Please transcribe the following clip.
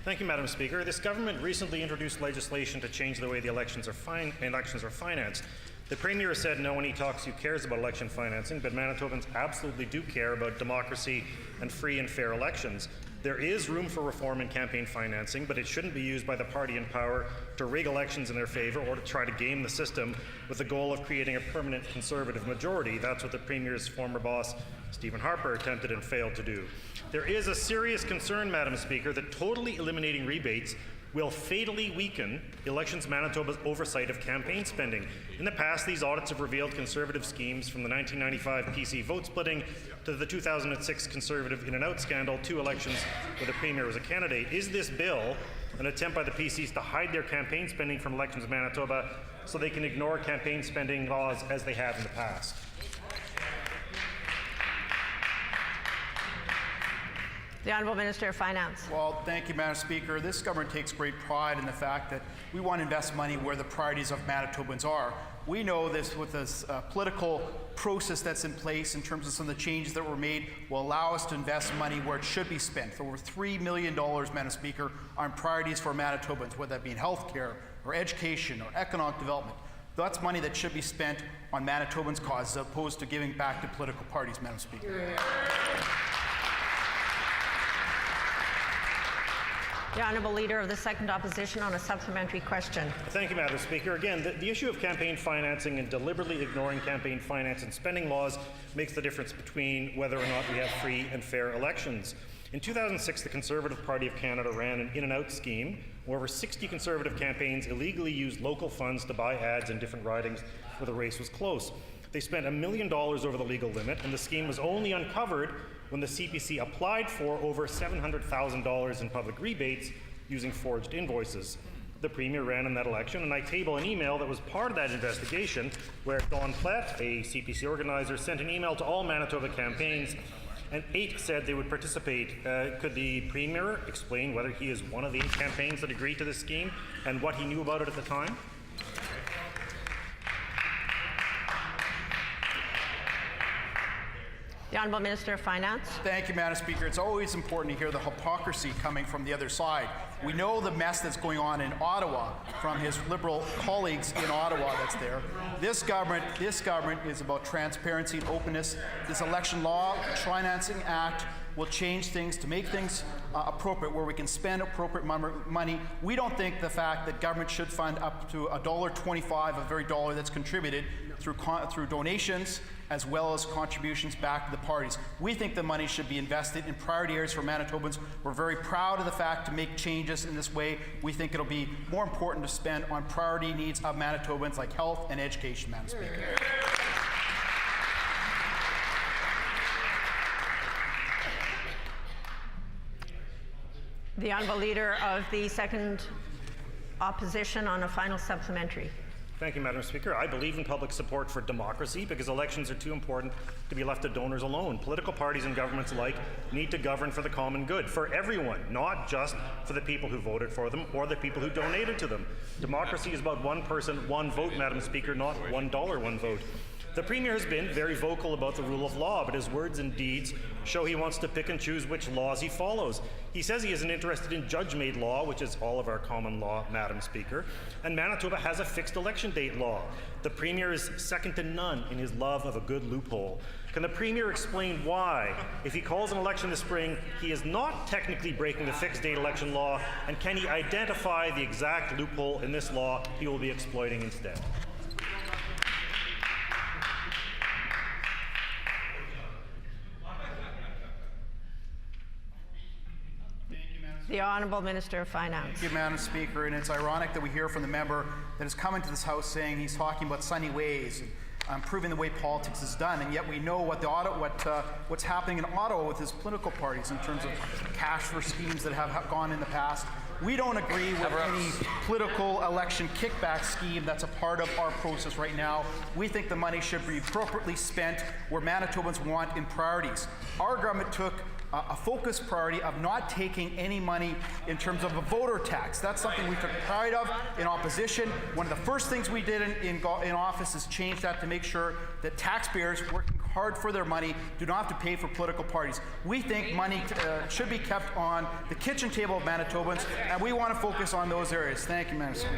Thank you, Madam Speaker. This government recently introduced legislation to change the way the elections are financed. The Premier said no one he talks to cares about election financing, but Manitobans absolutely do care about democracy and free and fair elections. There is room for reform in campaign financing, but it shouldn't be used by the party in power to rig elections in their favour or to try to game the system with the goal of creating a permanent Conservative majority. That's what the Premier's former boss, Stephen Harper, attempted and failed to do. There is a serious concern, Madam Speaker, that totally eliminating rebates will fatally weaken Elections Manitoba's oversight of campaign spending. In the past, these audits have revealed Conservative schemes from the 1995 PC vote splitting to the 2006 Conservative in-and-out scandal, 2 elections where the Premier was a candidate. Is this bill an attempt by the PCs to hide their campaign spending from Elections Manitoba so they can ignore campaign spending laws as they have in the past? The Honourable Minister of Finance. Well, thank you, Madam Speaker. This government takes great pride in the fact that we want to invest money where the priorities of Manitobans are. We know this with this political process that's in place in terms of some of the changes that were made will allow us to invest money where it should be spent. Over $3 million, Madam Speaker, on priorities for Manitobans, whether that be in health care or education or economic development. That's money that should be spent on Manitobans' causes as opposed to giving back to political parties, Madam Speaker. The Honourable Leader of the Second Opposition on a supplementary question. Thank you, Madam Speaker. Again, the issue of campaign financing and deliberately ignoring campaign finance and spending laws makes the difference between whether or not we have free and fair elections. In 2006, the Conservative Party of Canada ran an in-and-out scheme where over 60 Conservative campaigns illegally used local funds to buy ads in different ridings where the race was close. They spent $1 million over the legal limit, and the scheme was only uncovered when the CPC applied for over $700,000 in public rebates using forged invoices. The Premier ran in that election, and I table an email that was part of that investigation where Dawn Plett, a CPC organizer, sent an email to all Manitoba campaigns, and 8 said they would participate. Could the Premier explain whether he is one of the 8 campaigns that agreed to this scheme and what he knew about it at the time? The Honourable Minister of Finance. Thank you, Madam Speaker. It's always important to hear the hypocrisy coming from the other side. We know the mess that's going on in Ottawa from his Liberal colleagues in Ottawa that's there. This government is about transparency and openness. This election law, Financing Act, will change things to make things appropriate, where we can spend appropriate money. We don't think the fact that government should fund up to $1.25 of every dollar that's contributed through donations as well as contributions back to the parties. We think the money should be invested in priority areas for Manitobans. We're very proud of the fact to make changes in this way. We think it'll be more important to spend on priority needs of Manitobans like health and education, Madam Speaker. The Honourable Leader of the Second Opposition on a final supplementary. Thank you, Madam Speaker. I believe in public support for democracy because elections are too important to be left to donors alone. Political parties and governments alike need to govern for the common good, for everyone, not just for the people who voted for them or the people who donated to them. Democracy is about one person, one vote, Madam Speaker, not $1, one vote. The Premier has been very vocal about the rule of law, but his words and deeds show he wants to pick and choose which laws he follows. He says he isn't interested in judge-made law, which is all of our common law, Madam Speaker, and Manitoba has a fixed election date law. The Premier is second to none in his love of a good loophole. Can the Premier explain why, if he calls an election this spring, he is not technically breaking the fixed date election law, and can he identify the exact loophole in this law he will be exploiting instead? The Honourable Minister of Finance. Thank you, Madam Speaker. And it's ironic that we hear from the member that has come into this House saying he's talking about sunny ways and improving the way politics is done, and yet we know what's happening in Ottawa with his political parties in terms of cash for schemes that have gone in the past. We don't agree with any political election kickback scheme that's a part of our process right now. We think the money should be appropriately spent where Manitobans want in priorities. Our government took a focused priority of not taking any money in terms of a voter tax. That's something we took pride of in opposition. One of the first things we did in office is change that to make sure that taxpayers, working hard for their money do not have to pay for political parties. We think money should be kept on the kitchen table of Manitobans, and we want to focus on those areas. Thank you, Minister.